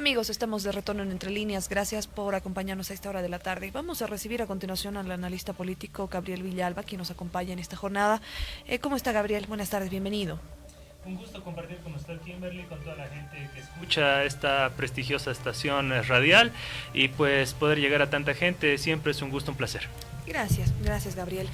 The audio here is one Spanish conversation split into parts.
Amigos, estamos de retorno en Entre Líneas. Gracias por acompañarnos a esta hora de la tarde. Vamos a recibir a continuación al analista político Gabriel Villalba, quien nos acompaña en esta jornada. ¿Cómo está, Gabriel? Buenas tardes, bienvenido. Un gusto compartir con usted, Kimberly, con toda la gente que escucha esta prestigiosa estación radial y pues poder llegar a tanta gente siempre es un gusto, un placer. Gracias, Gabriel.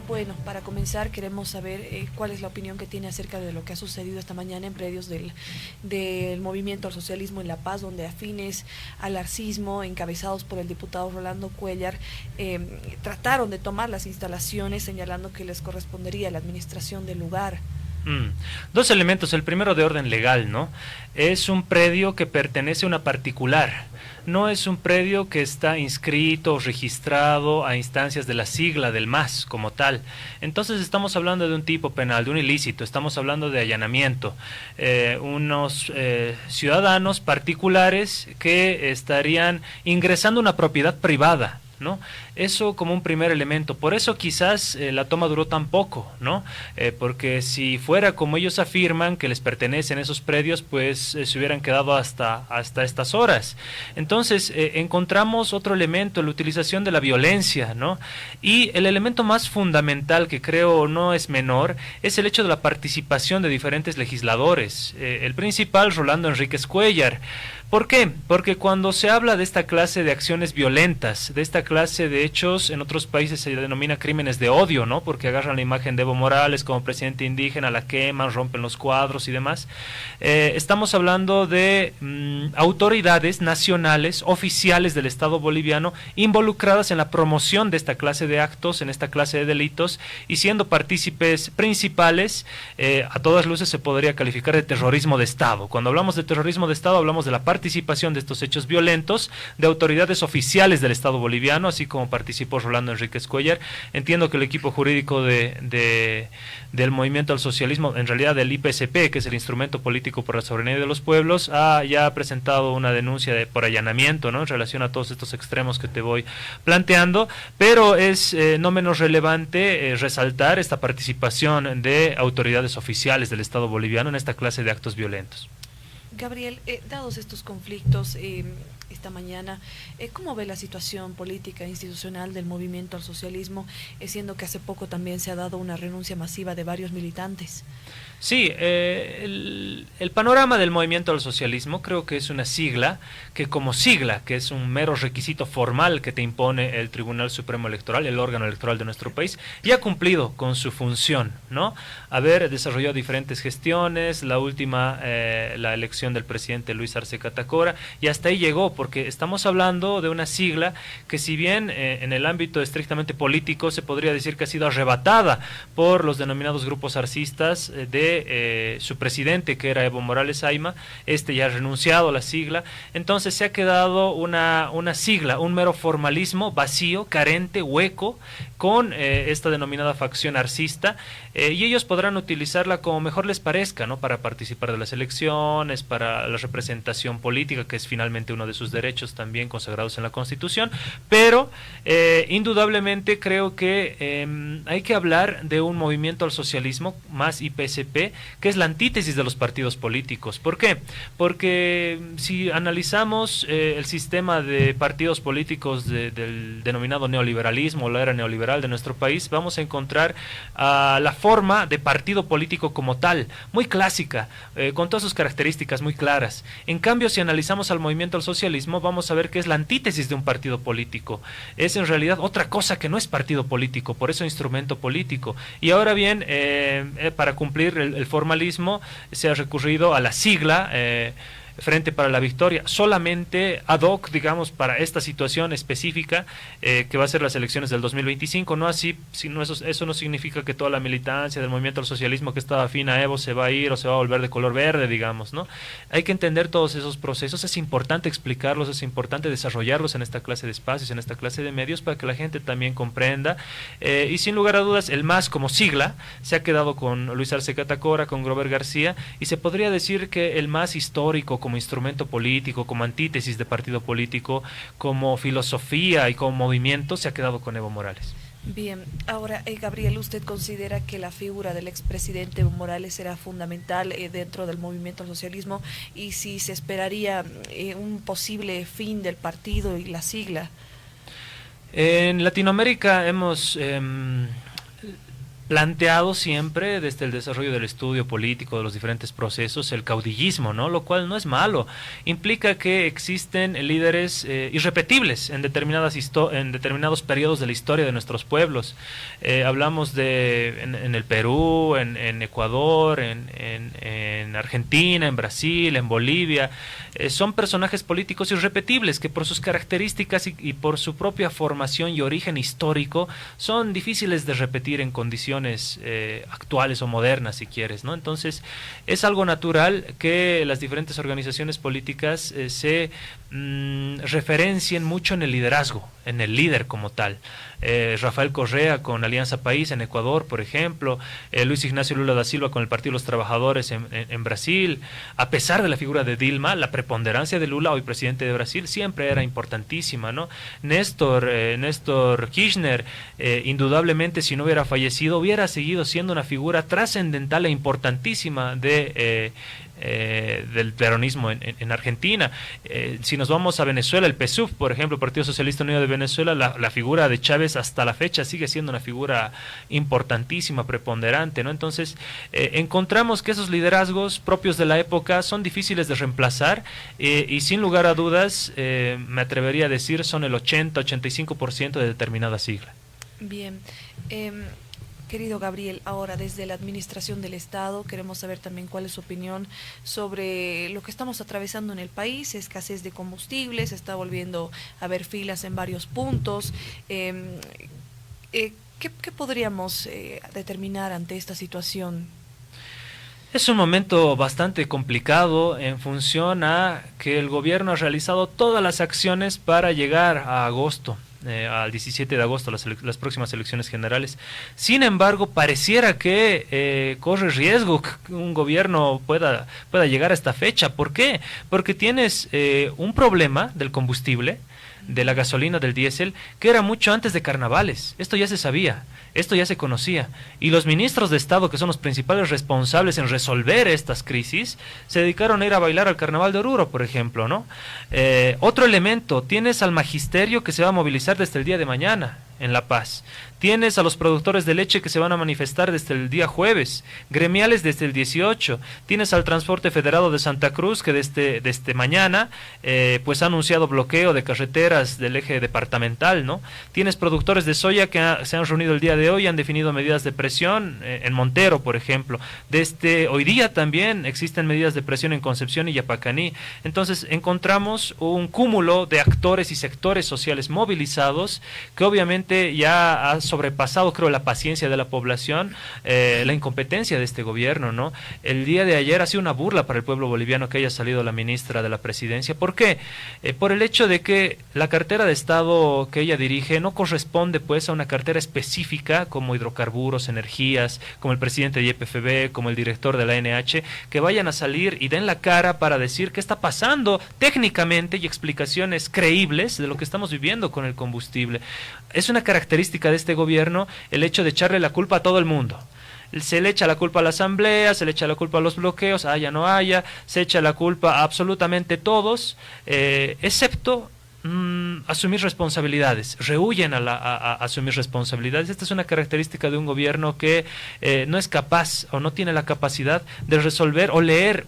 Bueno, para comenzar queremos saber cuál es la opinión que tiene acerca de lo que ha sucedido esta mañana en predios del movimiento al socialismo en La Paz, donde afines al arcismo, encabezados por el diputado Rolando Cuéllar, trataron de tomar las instalaciones señalando que les correspondería la administración del lugar. Dos elementos, el primero de orden legal, ¿no? Es un predio que pertenece a una particular, no es un predio que está inscrito o registrado a instancias de la sigla del MAS como tal. Entonces estamos hablando de un tipo penal, de un ilícito, estamos hablando de allanamiento. Unos ciudadanos particulares que estarían ingresando a una propiedad privada, ¿no? Eso como un primer elemento. Por eso quizás la toma duró tan poco, ¿no? Porque si fuera como ellos afirman que les pertenecen esos predios, pues se hubieran quedado hasta estas horas. Entonces encontramos otro elemento, la utilización de la violencia, ¿no? Y el elemento más fundamental, que creo no es menor, es el hecho de la participación de diferentes legisladores. El principal, Rolando Enríquez Cuéllar. ¿Por qué? Porque cuando se habla de esta clase de acciones violentas, de esta clase de hechos, en otros países se denomina crímenes de odio, ¿no? Porque agarran la imagen de Evo Morales como presidente indígena, la queman, rompen los cuadros y demás. Estamos hablando de autoridades nacionales, oficiales del Estado boliviano, involucradas en la promoción de esta clase de actos, en esta clase de delitos, y siendo partícipes principales, a todas luces se podría calificar de terrorismo de Estado. Cuando hablamos de terrorismo de Estado, hablamos de la participación de estos hechos violentos de autoridades oficiales del Estado boliviano, así como participó Rolando Enríquez Cuéllar. Entiendo que el equipo jurídico del Movimiento al Socialismo, en realidad del IPSP, que es el Instrumento Político por la Soberanía de los Pueblos, ya ha presentado una denuncia por allanamiento, ¿no? En relación a todos estos extremos que te voy planteando, pero es no menos relevante resaltar esta participación de autoridades oficiales del Estado boliviano en esta clase de actos violentos. Gabriel, dados estos conflictos esta mañana, ¿cómo ve la situación política e institucional del movimiento al socialismo, siendo que hace poco también se ha dado una renuncia masiva de varios militantes? Sí, el panorama del movimiento al socialismo creo que es una sigla que como sigla, que es un mero requisito formal que te impone el Tribunal Supremo Electoral, el órgano electoral de nuestro país, ya ha cumplido con su función, ¿no? Haber desarrollado diferentes gestiones, la última, la elección del presidente Luis Arce Catacora, y hasta ahí llegó, porque estamos hablando de una sigla que, si bien en el ámbito estrictamente político se podría decir que ha sido arrebatada por los denominados grupos arcistas de su presidente, que era Evo Morales Ayma, ya ha renunciado a la sigla. Entonces se ha quedado una sigla, un mero formalismo vacío, carente, hueco, con esta denominada facción arcista, y ellos podrán utilizarla como mejor les parezca, ¿no? Para participar de las elecciones, para la representación política, que es finalmente uno de sus derechos también consagrados en la Constitución, pero indudablemente creo que hay que hablar de un movimiento al socialismo, más IPSP, que es la antítesis de los partidos políticos. ¿Por qué? Porque si analizamos el sistema de partidos políticos del denominado neoliberalismo, la era neoliberal de nuestro país, vamos a encontrar la forma de partido político como tal, muy clásica, con todas sus características muy claras. En cambio, si analizamos al movimiento al socialismo, vamos a ver que es la antítesis de un partido político. Es en realidad otra cosa que no es partido político, por eso instrumento político. Y ahora bien, para cumplir el formalismo, se ha recurrido a la sigla Frente para la Victoria, solamente ad hoc, digamos, para esta situación específica que va a ser las elecciones del 2025, no así, sino eso no significa que toda la militancia del movimiento al socialismo que estaba afín a Evo se va a ir o se va a volver de color verde, digamos, ¿no? Hay que entender todos esos procesos, es importante explicarlos, es importante desarrollarlos en esta clase de espacios, en esta clase de medios, para que la gente también comprenda, y sin lugar a dudas, el MAS como sigla se ha quedado con Luis Arce Catacora, con Grover García, y se podría decir que el MAS histórico, como instrumento político, como antítesis de partido político, como filosofía y como movimiento, se ha quedado con Evo Morales. Bien, ahora, Gabriel, ¿usted considera que la figura del expresidente Evo Morales será fundamental dentro del movimiento al socialismo y si se esperaría un posible fin del partido y la sigla? En Latinoamérica hemos planteado siempre desde el desarrollo del estudio político de los diferentes procesos el caudillismo, ¿no? Lo cual no es malo. Implica que existen líderes irrepetibles en determinados periodos de la historia de nuestros pueblos. Hablamos en el Perú, en Ecuador, en Argentina, en Brasil, en Bolivia. Son personajes políticos irrepetibles que por sus características y por su propia formación y origen histórico son difíciles de repetir en condiciones actuales o modernas, si quieres, ¿no? Entonces, es algo natural que las diferentes organizaciones políticas se referencien mucho en el liderazgo, en el líder como tal. Rafael Correa con Alianza País en Ecuador, por ejemplo, Luis Ignacio Lula da Silva con el Partido de los Trabajadores en Brasil. A pesar de la figura de Dilma, la preponderancia de Lula, hoy presidente de Brasil, siempre era importantísima, ¿no? Néstor Kirchner, indudablemente, si no hubiera fallecido, hubiera seguido siendo una figura trascendental e importantísima del peronismo en Argentina. Si nos vamos a Venezuela, el PSUV, por ejemplo, Partido Socialista Unido de Venezuela, la figura de Chávez hasta la fecha sigue siendo una figura importantísima, preponderante, ¿no? Entonces, encontramos que esos liderazgos propios de la época son difíciles de reemplazar y sin lugar a dudas, me atrevería a decir, son el 80-85% de determinada sigla. Bien. Querido Gabriel, ahora desde la Administración del Estado queremos saber también cuál es su opinión sobre lo que estamos atravesando en el país, escasez de combustibles, se está volviendo a haber filas en varios puntos. ¿Qué podríamos determinar ante esta situación? Es un momento bastante complicado en función a que el gobierno ha realizado todas las acciones para llegar a agosto. Al 17 de agosto, las próximas elecciones generales. Sin embargo, pareciera que corre riesgo que un gobierno pueda llegar a esta fecha. ¿Por qué? Porque tienes un problema del combustible, de la gasolina, del diésel, que era mucho antes de carnavales. Esto ya se sabía, esto ya se conocía. Y los ministros de Estado, que son los principales responsables en resolver estas crisis, se dedicaron a ir a bailar al Carnaval de Oruro, por ejemplo, ¿no? Otro elemento, tienes al magisterio que se va a movilizar desde el día de mañana en La Paz. Tienes a los productores de leche que se van a manifestar desde el día jueves, gremiales desde el 18. Tienes al Transporte Federado de Santa Cruz que desde mañana pues ha anunciado bloqueo de carreteras del eje departamental, ¿no? Tienes productores de soya que se han reunido el día de hoy y han definido medidas de presión en Montero, por ejemplo. Desde hoy día también existen medidas de presión en Concepción y Yapacaní. Entonces encontramos un cúmulo de actores y sectores sociales movilizados que obviamente ya ha sobrepasado, creo, la paciencia de la población, la incompetencia de este gobierno, ¿no? El día de ayer ha sido una burla para el pueblo boliviano que haya salido la ministra de la presidencia. ¿Por qué? Por el hecho de que la cartera de Estado que ella dirige no corresponde, pues, a una cartera específica como hidrocarburos, energías, como el presidente de YPFB, como el director de la NH, que vayan a salir y den la cara para decir qué está pasando técnicamente y explicaciones creíbles de lo que estamos viviendo con el combustible. Es una característica de este gobierno el hecho de echarle la culpa a todo el mundo. Se le echa la culpa a la asamblea, se le echa la culpa a los bloqueos, haya no haya, se echa la culpa a absolutamente todos, excepto asumir responsabilidades, rehuyen a asumir responsabilidades. Esta es una característica de un gobierno que no es capaz o no tiene la capacidad de resolver o leer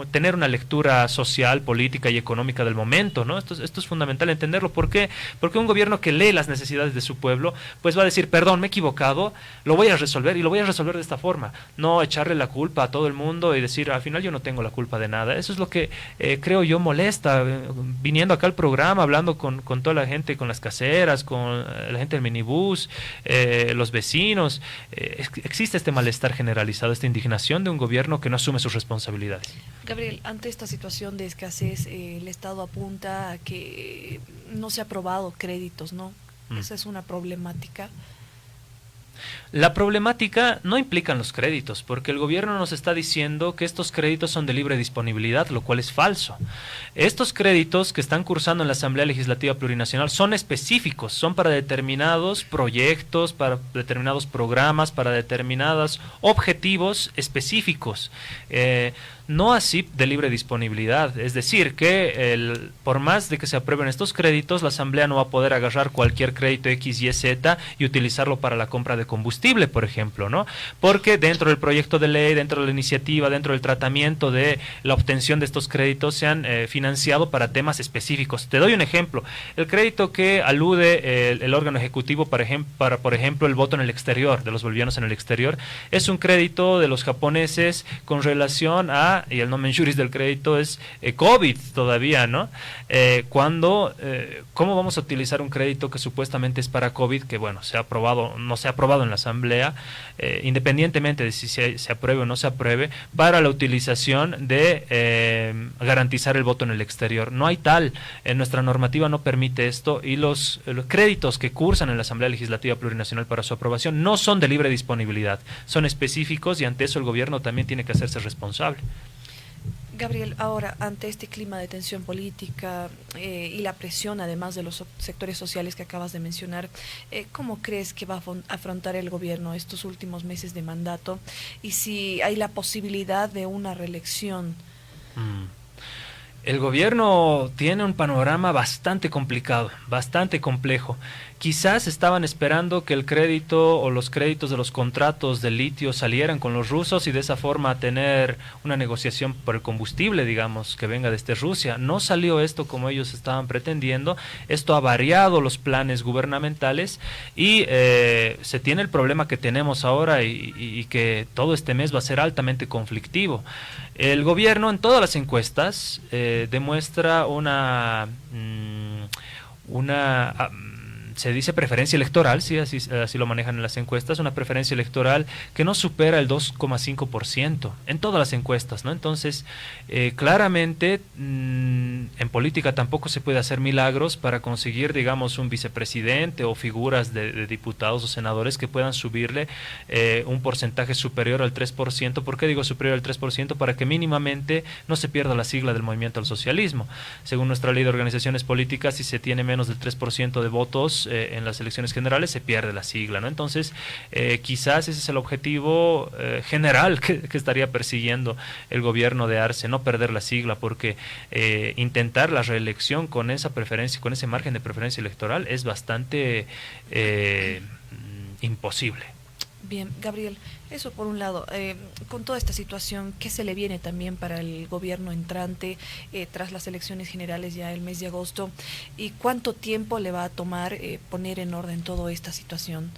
tener una lectura social, política y económica del momento, ¿no? Esto es fundamental entenderlo. ¿Por qué? Porque un gobierno que lee las necesidades de su pueblo, pues va a decir, perdón, me he equivocado, lo voy a resolver y lo voy a resolver de esta forma, no echarle la culpa a todo el mundo y decir, al final yo no tengo la culpa de nada. Eso es lo que creo yo molesta, viniendo acá al programa, hablando con toda la gente, con las caseras, con la gente del minibús, los vecinos. Existe este malestar generalizado, esta indignación de un gobierno que no asume sus responsabilidades. Gabriel, ante esta situación de escasez, el Estado apunta a que no se ha aprobado créditos, ¿no? Esa es una problemática. La problemática no implican los créditos, porque el gobierno nos está diciendo que estos créditos son de libre disponibilidad, lo cual es falso. Estos créditos que están cursando en la Asamblea Legislativa Plurinacional son específicos, son para determinados proyectos, para determinados programas, para determinados objetivos específicos. No así de libre disponibilidad, es decir, que por más de que se aprueben estos créditos, la Asamblea no va a poder agarrar cualquier crédito X, Y, Z y utilizarlo para la compra de combustible, por ejemplo, ¿no? Porque dentro del proyecto de ley, dentro de la iniciativa, dentro del tratamiento de la obtención de estos créditos, se han financiado para temas específicos. Te doy un ejemplo. El crédito que alude el órgano ejecutivo para, por ejemplo, el voto en el exterior, de los bolivianos en el exterior, es un crédito de los japoneses con relación a, y el nomen juris del crédito es COVID todavía, ¿no? ¿Cómo vamos a utilizar un crédito que supuestamente es para COVID, que bueno, no se ha aprobado en la Asamblea, independientemente de si se apruebe o no se apruebe, para la utilización de garantizar el voto en el exterior? No hay tal, nuestra normativa no permite esto, y los créditos que cursan en la Asamblea Legislativa Plurinacional para su aprobación no son de libre disponibilidad, son específicos, y ante eso el gobierno también tiene que hacerse responsable. Gabriel, ahora, ante este clima de tensión política y la presión, además de los sectores sociales que acabas de mencionar, ¿cómo crees que va a afrontar el gobierno estos últimos meses de mandato? Y si hay la posibilidad de una reelección. El gobierno tiene un panorama bastante complicado, bastante complejo. Quizás estaban esperando que el crédito o los créditos de los contratos de litio salieran con los rusos y de esa forma tener una negociación por el combustible, digamos, que venga desde Rusia. No salió esto como ellos estaban pretendiendo. Esto ha variado los planes gubernamentales y se tiene el problema que tenemos ahora y que todo este mes va a ser altamente conflictivo. El gobierno en todas las encuestas demuestra se dice preferencia electoral, sí, así lo manejan en las encuestas, una preferencia electoral que no supera el 2,5% en todas las encuestas, ¿no? Entonces, claramente, en política tampoco se puede hacer milagros para conseguir, digamos, un vicepresidente o figuras de diputados o senadores que puedan subirle un porcentaje superior al 3%. ¿Por qué digo superior al 3%? Para que mínimamente no se pierda la sigla del movimiento al socialismo. Según nuestra ley de organizaciones políticas, si se tiene menos del 3% de votos en las elecciones generales, se pierde la sigla, ¿no? Entonces, quizás ese es el objetivo general que estaría persiguiendo el gobierno de Arce, no perder la sigla, porque intentar la reelección con esa preferencia, con ese margen de preferencia electoral, es bastante imposible. Bien, Gabriel, eso por un lado. Con toda esta situación, ¿qué se le viene también para el gobierno entrante tras las elecciones generales ya el mes de agosto? ¿Y cuánto tiempo le va a tomar poner en orden toda esta situación?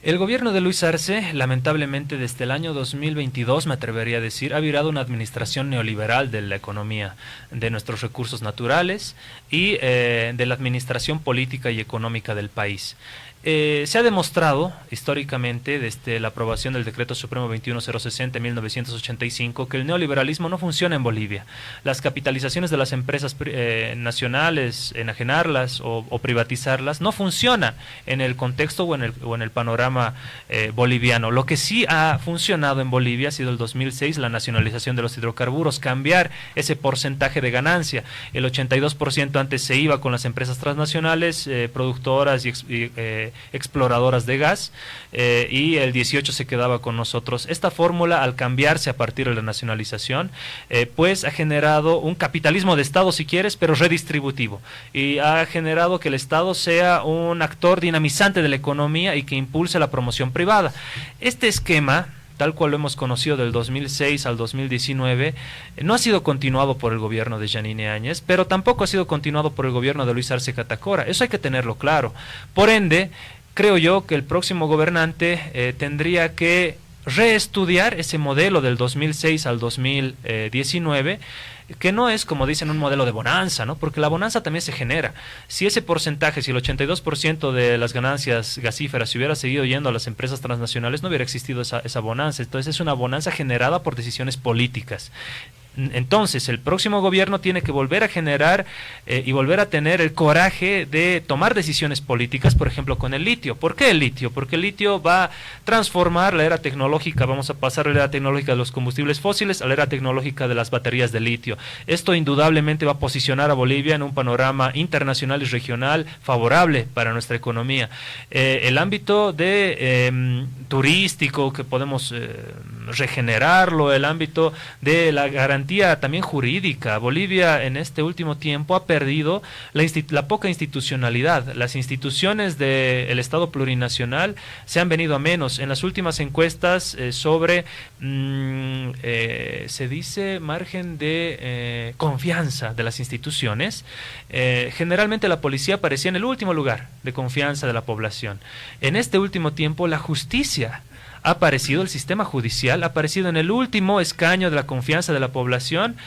El gobierno de Luis Arce, lamentablemente desde el año 2022, me atrevería a decir, ha virado una administración neoliberal de la economía, de nuestros recursos naturales y de la administración política y económica del país. Se ha demostrado históricamente desde la aprobación del Decreto Supremo 21060 en 1985 que el neoliberalismo no funciona en Bolivia. Las capitalizaciones de las empresas nacionales, enajenarlas o privatizarlas, no funcionan en el contexto o en el panorama boliviano. Lo que sí ha funcionado en Bolivia ha sido el 2006, la nacionalización de los hidrocarburos, cambiar ese porcentaje de ganancia. El 82% antes se iba con las empresas transnacionales, productoras y exploradoras de gas, y el 18 se quedaba con nosotros. Esta fórmula, al cambiarse a partir de la nacionalización, pues ha generado un capitalismo de Estado, si quieres, pero redistributivo, y ha generado que el Estado sea un actor dinamizante de la economía y que impulse la promoción privada. Este esquema, tal cual lo hemos conocido del 2006 al 2019, no ha sido continuado por el gobierno de Yanine Áñez, pero tampoco ha sido continuado por el gobierno de Luis Arce Catacora. Eso hay que tenerlo claro. Por ende, creo yo que el próximo gobernante tendría que reestudiar ese modelo del 2006 al 2019, que no es, como dicen, un modelo de bonanza, ¿no? Porque la bonanza también se genera. Si ese porcentaje, si el 82% de las ganancias gasíferas se hubiera seguido yendo a las empresas transnacionales, no hubiera existido esa bonanza. Entonces es una bonanza generada por decisiones políticas. Entonces, el próximo gobierno tiene que volver a generar y volver a tener el coraje de tomar decisiones políticas, por ejemplo, con el litio. ¿Por qué el litio? Porque el litio va a transformar la era tecnológica, vamos a pasar de la era tecnológica de los combustibles fósiles a la era tecnológica de las baterías de litio. Esto indudablemente va a posicionar a Bolivia en un panorama internacional y regional favorable para nuestra economía. El ámbito de turístico, que podemos regenerarlo, el ámbito de la garantía también jurídica. Bolivia en este último tiempo ha perdido la poca institucionalidad. Las instituciones del Estado plurinacional se han venido a menos. En las últimas encuestas sobre, se dice, margen de confianza de las instituciones, generalmente la policía aparecía en el último lugar de confianza de la población. En este último tiempo la justicia ha aparecido, el sistema judicial ha aparecido en el último escaño de la confianza de la población,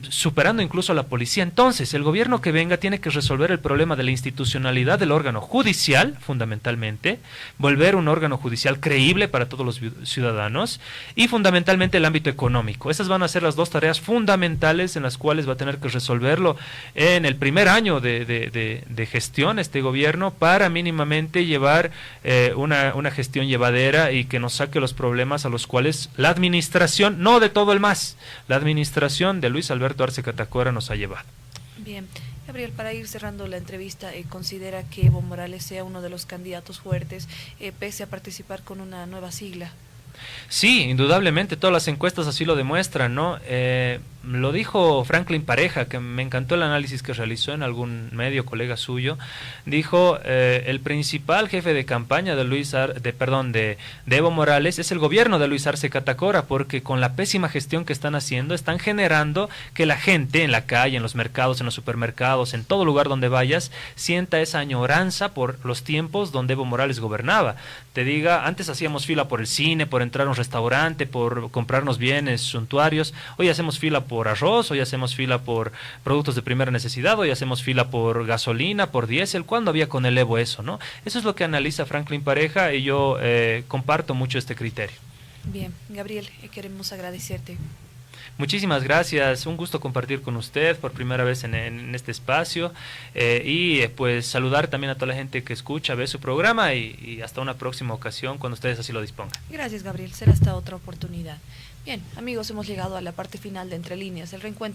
superando incluso a la policía. Entonces, el gobierno que venga tiene que resolver el problema de la institucionalidad del órgano judicial, fundamentalmente, volver un órgano judicial creíble para todos los ciudadanos, y fundamentalmente el ámbito económico. Esas van a ser las dos tareas fundamentales en las cuales va a tener que resolverlo en el primer año de gestión este gobierno, para mínimamente llevar una gestión llevadera y que nos saque los problemas a los cuales la administración, no de todo el MAS, la administración de Luis Alberto Arce Catacora nos ha llevado. Bien, Gabriel, para ir cerrando la entrevista, ¿considera que Evo Morales sea uno de los candidatos fuertes, pese a participar con una nueva sigla? Sí, indudablemente, todas las encuestas así lo demuestran, ¿no? Lo dijo Franklin Pareja, que me encantó el análisis que realizó en algún medio, colega suyo. Dijo, el principal jefe de campaña de Evo Morales es el gobierno de Luis Arce Catacora, porque con la pésima gestión que están haciendo, están generando que la gente en la calle, en los mercados, en los supermercados, en todo lugar donde vayas, sienta esa añoranza por los tiempos donde Evo Morales gobernaba. Te diga, antes hacíamos fila por el cine, por entrar a un restaurante, por comprarnos bienes suntuarios. Hoy hacemos fila por arroz, hoy hacemos fila por productos de primera necesidad, hoy hacemos fila por gasolina, por diésel. ¿Cuándo había con el Evo eso, no? Eso es lo que analiza Franklin Pareja, y yo comparto mucho este criterio. Bien, Gabriel, queremos agradecerte. Muchísimas gracias, un gusto compartir con usted por primera vez en este espacio, y pues saludar también a toda la gente que escucha, ve su programa, y hasta una próxima ocasión cuando ustedes así lo dispongan. Gracias, Gabriel, será hasta otra oportunidad. Bien, amigos, hemos llegado a la parte final de Entre Líneas, el reencuentro